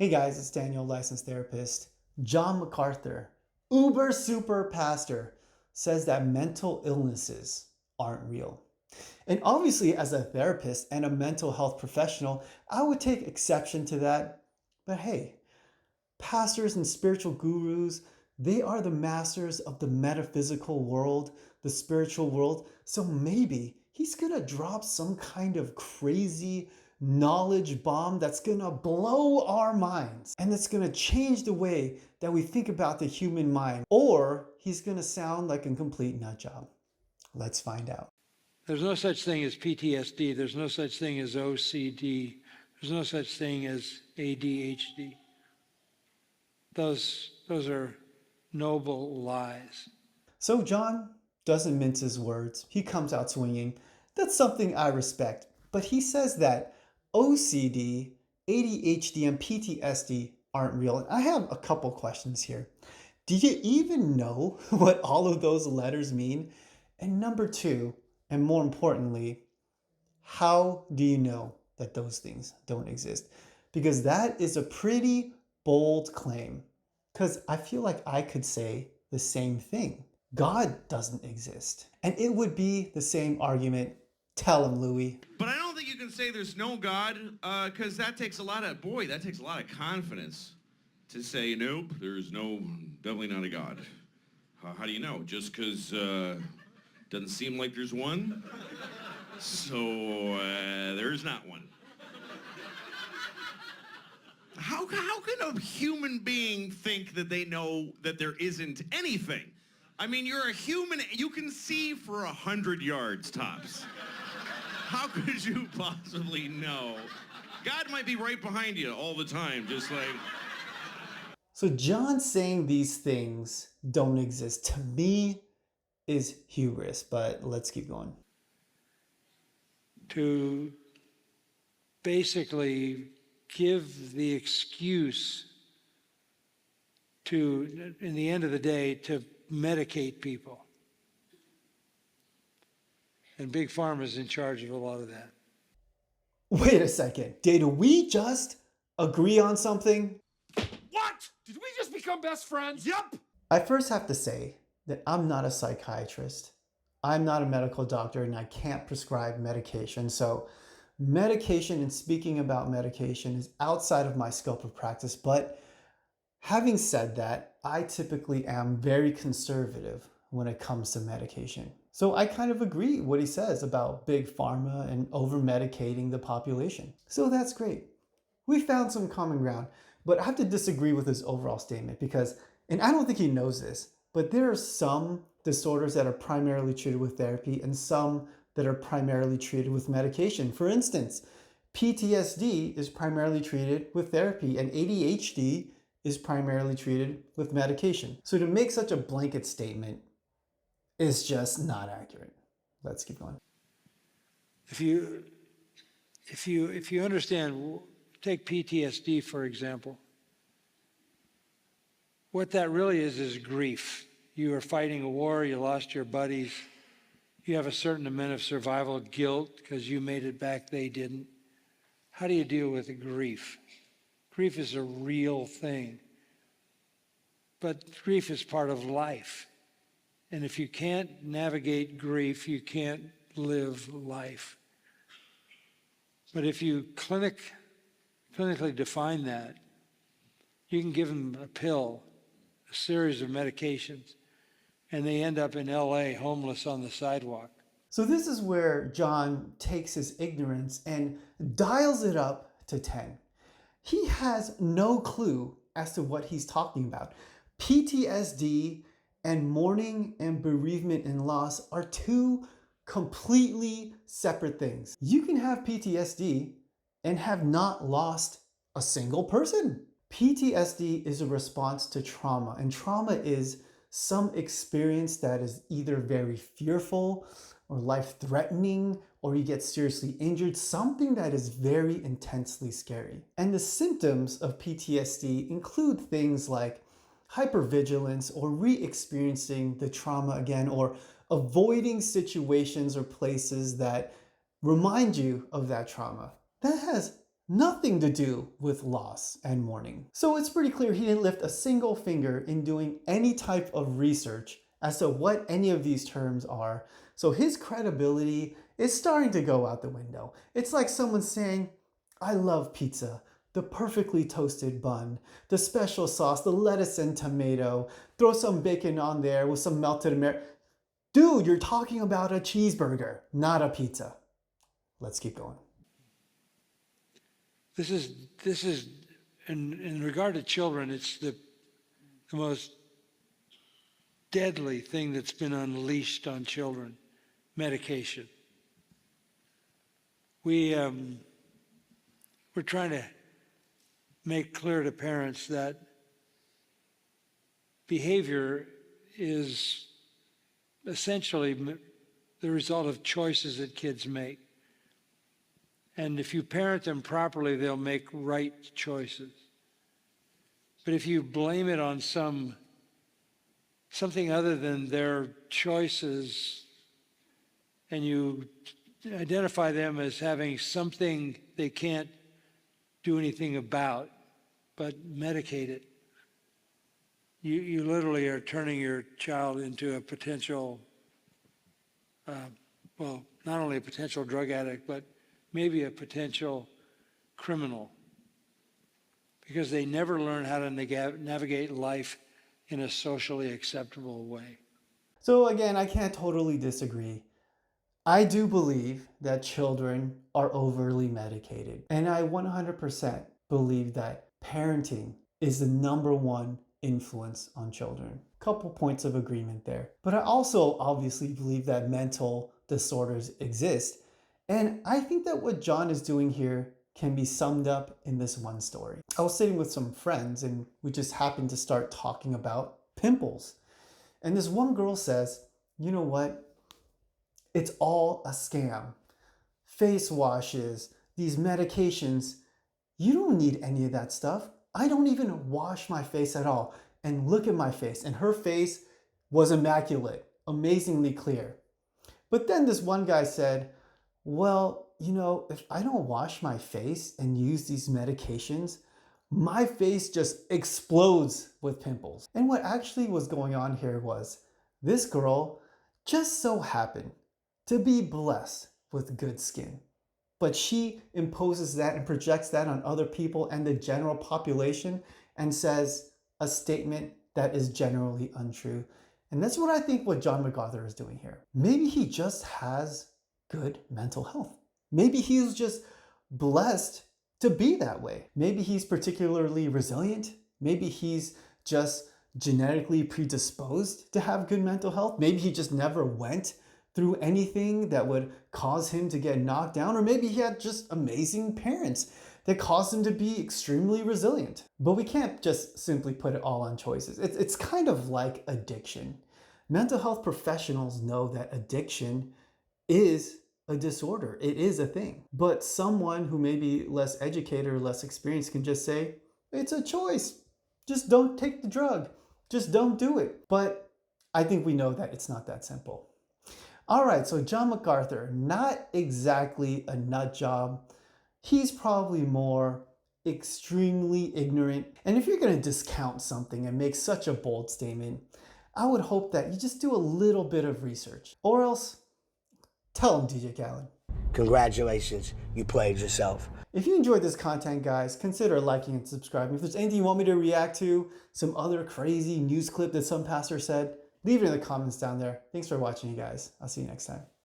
Hey guys, it's Daniel, licensed therapist. John MacArthur, uber super pastor, says that mental illnesses aren't real. And obviously, as a therapist and a mental health professional, I would take exception to that. But hey, pastors and spiritual gurus, they are the masters of the metaphysical world, the spiritual world. So maybe he's gonna drop some kind of crazy knowledge bomb that's gonna blow our minds and it's gonna change the way that we think about the human mind. Or he's gonna sound like a complete nut job. Let's find out. There's no such thing as PTSD. There's no such thing as OCD. There's no such thing as ADHD. Those are noble lies. So John doesn't mince his words. He comes out swinging. That's something I respect. But he says that OCD, ADHD, and PTSD aren't real. And I have a couple questions here. Do you even know what all of those letters mean? And number two, and more importantly, how do you know that those things don't exist? Because that is a pretty bold claim. Because I feel like I could say the same thing. God doesn't exist. And it would be the same argument. Tell him, Louis. But I don't think you can say there's no God, because that takes a lot of confidence to say, nope, there's definitely not a God. How do you know? Just because doesn't seem like there's one? So there's not one. How can a human being think that they know that there isn't anything? I mean, you're a human, you can see for 100 yards tops. How could you possibly know? God might be right behind you all the time, just like... So John saying these things don't exist, to me, is hubris, but let's keep going. To basically give the excuse to, in the end of the day, to medicate people. And Big Pharma is in charge of a lot of that. Wait a second. Did we just agree on something? What? Did we just become best friends? Yep. I first have to say that I'm not a psychiatrist. I'm not a medical doctor and I can't prescribe medication. So medication and speaking about medication is outside of my scope of practice. But having said that, I typically am very conservative when it comes to medication. So I kind of agree what he says about big pharma and over-medicating the population. So that's great. We found some common ground, but I have to disagree with his overall statement because, and I don't think he knows this, but there are some disorders that are primarily treated with therapy and some that are primarily treated with medication. For instance, PTSD is primarily treated with therapy and ADHD is primarily treated with medication. So to make such a blanket statement is just not accurate. Let's keep going. If you understand, take PTSD for example. What that really is grief. You are fighting a war, you lost your buddies, you have a certain amount of survival guilt because you made it back, they didn't. How do you deal with the grief? Grief is a real thing. But grief is part of life. And if you can't navigate grief, you can't live life. But if you clinically define that, you can give them a pill, a series of medications, and they end up in LA homeless on the sidewalk. So this is where John takes his ignorance and dials it up to 10. He has no clue as to what he's talking about. PTSD and mourning and bereavement and loss are two completely separate things. You can have PTSD and have not lost a single person. PTSD is a response to trauma, and trauma is some experience that is either very fearful or life-threatening, or you get seriously injured, something that is very intensely scary. And the symptoms of PTSD include things like hypervigilance or re-experiencing the trauma again, or avoiding situations or places that remind you of that trauma. That has nothing to do with loss and mourning. So it's pretty clear he didn't lift a single finger in doing any type of research as to what any of these terms are. So his credibility is starting to go out the window. It's like someone saying, I love pizza, the perfectly toasted bun, the special sauce, the lettuce and tomato, throw some bacon on there with some melted American. Dude, you're talking about a cheeseburger, not a pizza. Let's keep going. This is in regard to children, it's the most deadly thing that's been unleashed on children, medication. We're trying to make clear to parents that behavior is essentially the result of choices that kids make. And if you parent them properly, they'll make right choices. But if you blame it on something other than their choices, and you identify them as having something they can't do anything about, but medicate it, you literally are turning your child into a potential, well, not only a potential drug addict, but maybe a potential criminal, because they never learn how to navigate life in a socially acceptable way. So again, I can't totally disagree. I do believe that children are overly medicated. And I 100% believe that parenting is the #1 influence on children. Couple points of agreement there. But I also obviously believe that mental disorders exist. And I think that what John is doing here can be summed up in this one story. I was sitting with some friends and we just happened to start talking about pimples. And this one girl says, you know what? It's all a scam. Face washes, these medications, you don't need any of that stuff. I don't even wash my face at all. And look at my face. And her face was immaculate, amazingly clear. But then this one guy said, well, you know, if I don't wash my face and use these medications, my face just explodes with pimples. And what actually was going on here was this girl just so happened to be blessed with good skin. But she imposes that and projects that on other people and the general population and says a statement that is generally untrue. And that's what I think what John MacArthur is doing here. Maybe he just has good mental health. Maybe he's just blessed to be that way. Maybe he's particularly resilient. Maybe he's just genetically predisposed to have good mental health. Maybe he just never went through anything that would cause him to get knocked down, or maybe he had just amazing parents that caused him to be extremely resilient. But we can't just simply put it all on choices. It's kind of like addiction. Mental health professionals know that addiction is a disorder. It is a thing. But someone who may be less educated or less experienced can just say, it's a choice. Just don't take the drug. Just don't do it. But I think we know that it's not that simple. All right, so John MacArthur, not exactly a nut job. He's probably more extremely ignorant. And if you're going to discount something and make such a bold statement, I would hope that you just do a little bit of research. Or else, tell him, DJ Khaled. Congratulations, you played yourself. If you enjoyed this content, guys, consider liking and subscribing. If there's anything you want me to react to, some other crazy news clip that some pastor said, leave it in the comments down there. Thanks for watching, you guys. I'll see you next time.